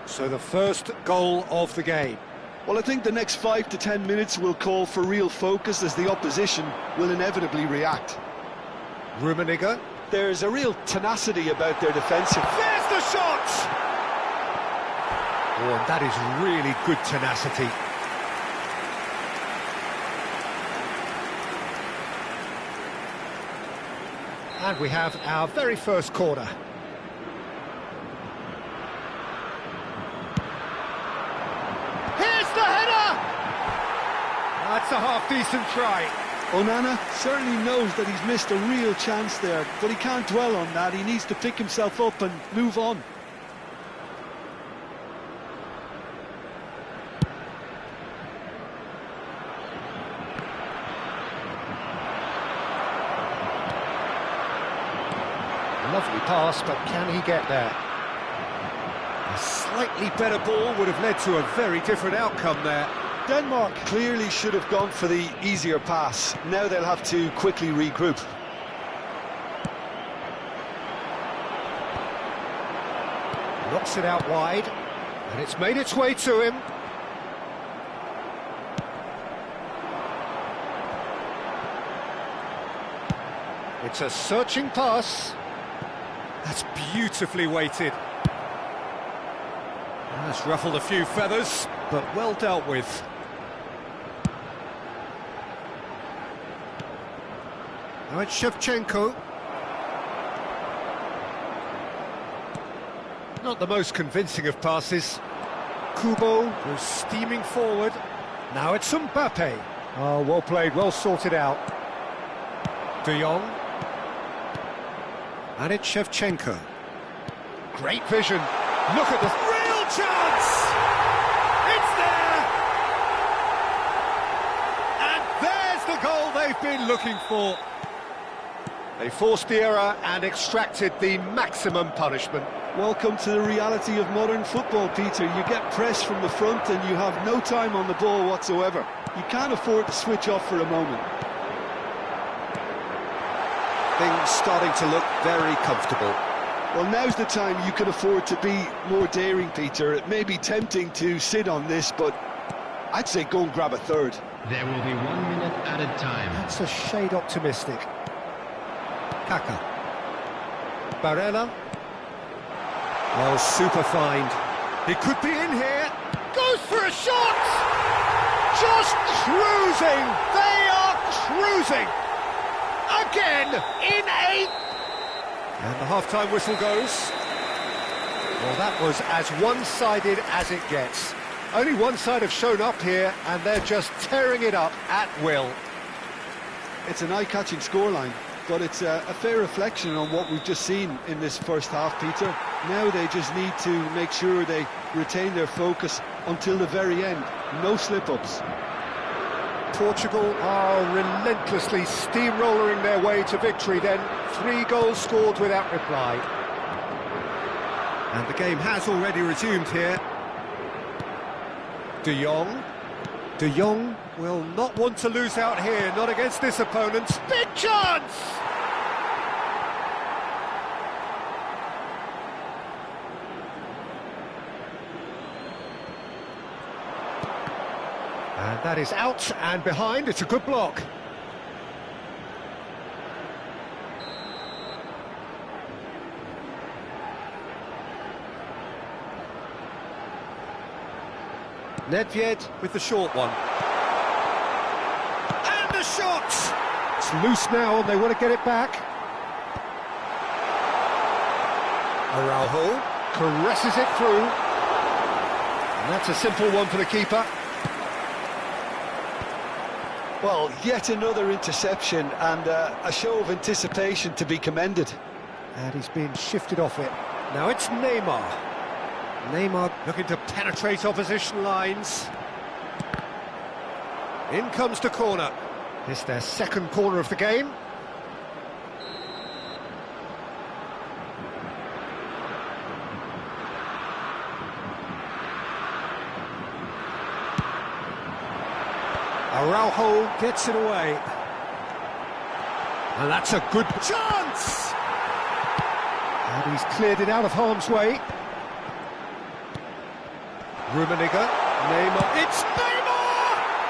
So the first goal of the game. Well, I think the next 5 to 10 minutes will call for real focus as the opposition will inevitably react. Rummenigge. There's a real tenacity about their defensive. There's the shot! Oh, and that is really good tenacity. And we have our very first corner. Here's the header! That's a half-decent try. Onana certainly knows that he's missed a real chance there, but he can't dwell on that. He needs to pick himself up and move on. Lovely pass, but can he get there? A slightly better ball would have led to a very different outcome there. Denmark clearly should have gone for the easier pass. Now they'll have to quickly regroup. Knocks it out wide, and it's made its way to him. It's a searching pass. That's beautifully weighted. That's ruffled a few feathers, but well dealt with. Now it's Shevchenko. Not the most convincing of passes. Kubo goes steaming forward. Now it's Mbappe. Oh, well played, well sorted out. De Jong. And it's Shevchenko. Great vision. Look at the real chance! It's there! And there's the goal they've been looking for. They forced the error and extracted the maximum punishment. Welcome to the reality of modern football, Peter. You get pressed from the front and you have no time on the ball whatsoever. You can't afford to switch off for a moment. Things starting to look very comfortable. Well, now's the time you can afford to be more daring, Peter. It may be tempting to sit on this, but I'd say go and grab a third. There will be 1 minute added time. That's a shade optimistic. Kaka. Barella. Well, super find. He could be in here. Goes for a shot! Just cruising! They are cruising! Again, in 8! And the half-time whistle goes. Well, that was as one-sided as it gets. Only one side have shown up here, and they're just tearing it up at will. It's an eye-catching scoreline, but it's a fair reflection on what we've just seen in this first half, Peter. Now they just need to make sure they retain their focus until the very end. No slip-ups. Portugal are relentlessly steamrolling their way to victory then. 3 goals scored without reply. And the game has already resumed here. De Jong. De Jong will not want to lose out here, not against this opponent. Big chance! And that is out and behind. It's a good block. Nedved with the short one. And the shot! It's loose now and they want to get it back. Araujo caresses it through. And that's a simple one for the keeper. Well, yet another interception and a show of anticipation to be commended. And he's been shifted off it. Now it's Neymar. Neymar looking to penetrate opposition lines. In comes the corner. It's their second corner of the game. Araujo gets it away. And that's a good chance! And he's cleared it out of harm's way. Rummenigge, Neymar, it's Neymar!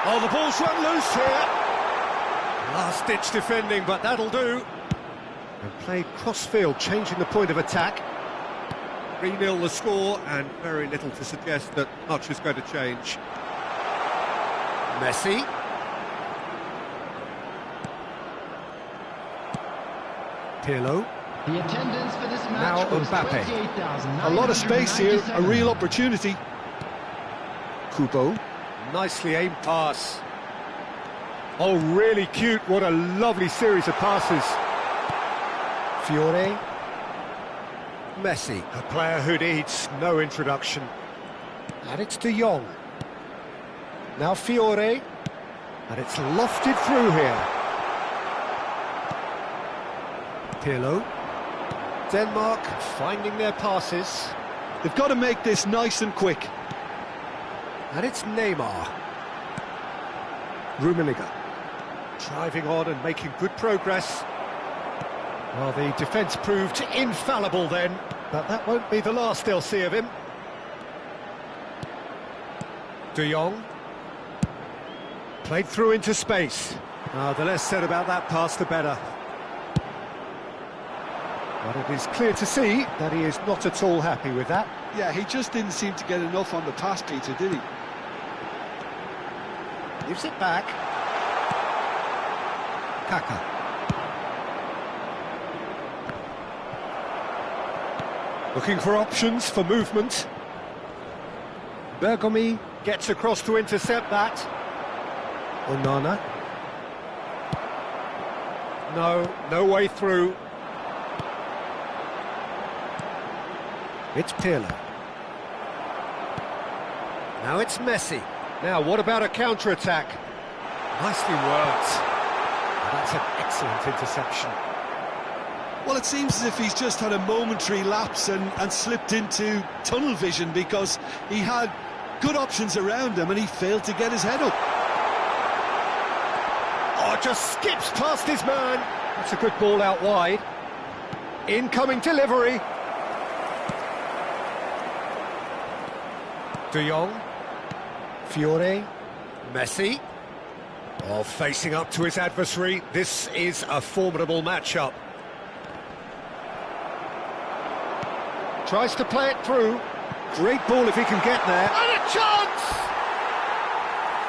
Oh, the ball's run loose here. Last-ditch defending, but that'll do. And played cross-field, changing the point of attack. 3-0 the score, and very little to suggest that much is going to change. Messi. Pirlo. The attendance for this Now match was Mbappe. 28,997. A lot of space here, a real opportunity. Kubo. Nicely aimed pass. Oh, really cute. What a lovely series of passes. Fiore. Messi, a player who needs no introduction. And it's De Jong. Now Fiore. And it's lofted through here. Pirlo. Denmark finding their passes. They've got to make this nice and quick. And it's Neymar. Rummenigge. Driving on and making good progress. Well, the defence proved infallible then, but that won't be the last they'll see of him. De Jong. Played through into space. The less said about that pass, the better. But it is clear to see that he is not at all happy with that. Yeah, he just didn't seem to get enough on the pass, Peter, did he? Gives it back. Kaka. Looking for options for movement. Bergomi gets across to intercept that. Onana. No way through. It's Pirlo. Now it's Messi. Now, what about a counter-attack? Nicely worked. That's an excellent interception. Well, it seems as if he's just had a momentary lapse and slipped into tunnel vision, because he had good options around him and he failed to get his head up. Oh, just skips past his man. That's a good ball out wide. Incoming delivery. De Jong. Fiore. Messi. Oh, facing up to his adversary. This is a formidable matchup. Tries to play it through. Great ball if he can get there. And a chance!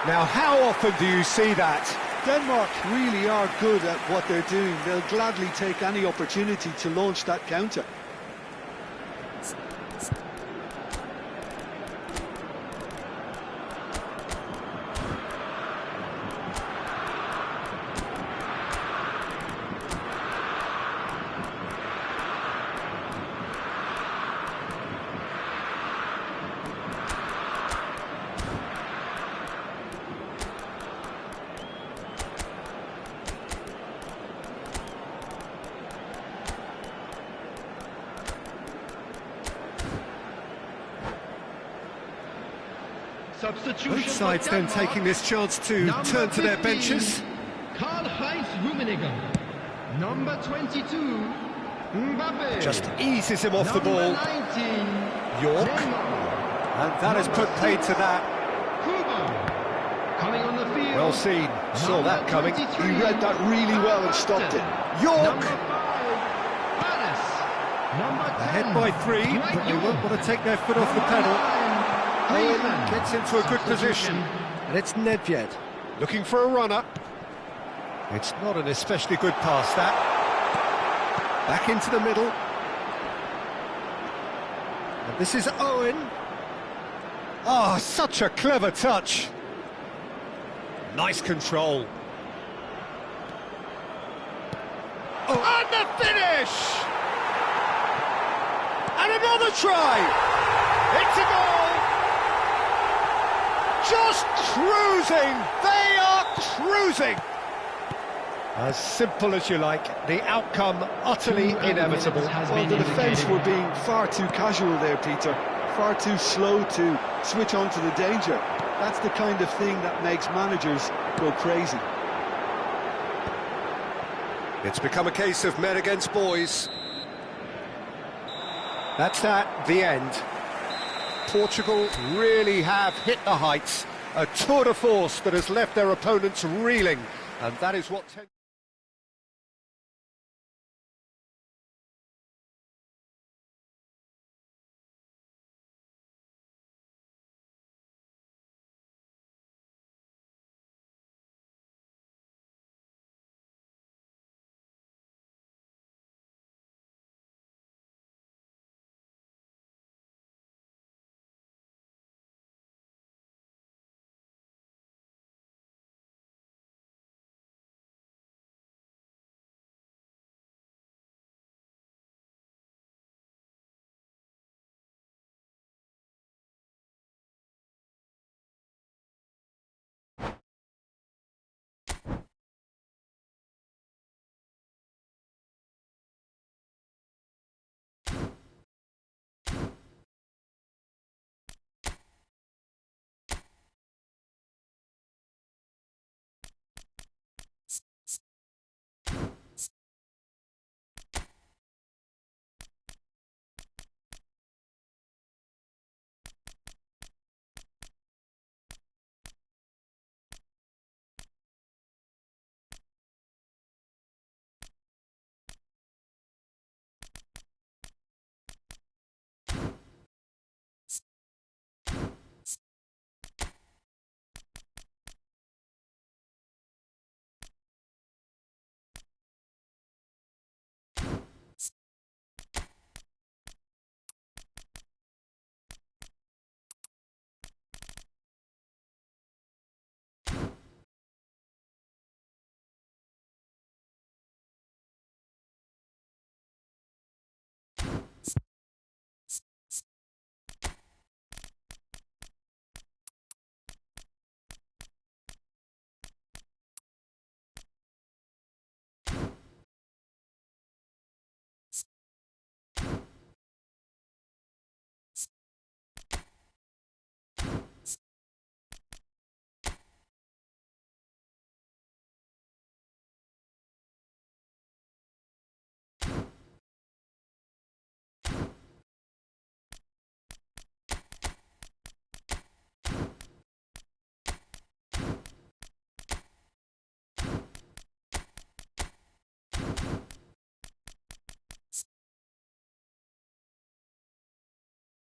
Now, how often do you see that? Denmark really are good at what they're doing. They'll gladly take any opportunity to launch that counter. Substitution. Both sides then taking this chance to turn to their benches. Karl-Heinz Rummenigge. Number 22, Mbappe. Just eases him off the ball. 19, York. Neymar. And that has put paid to that. Kubo. Coming on the field. Well seen. Saw that coming. He read that really well and stopped it. York. Number 5, Paris. Number 10, Ahead by 3, but they won't want to take their foot off the pedal. Owen gets into a good position. And it's Nedved looking for a runner. It's not an especially good pass, that. Back into the middle. And this is Owen. Ah, such a clever touch. Nice control. Oh, and the finish! And another try! It's a goal! Just cruising! They are cruising! As simple as you like, the outcome utterly inevitable. Well, the defence were being far too casual there, Peter. Far too slow to switch on to the danger. That's the kind of thing that makes managers go crazy. It's become a case of men against boys. That's that, the end. Portugal really have hit the heights. A tour de force that has left their opponents reeling, and that is what...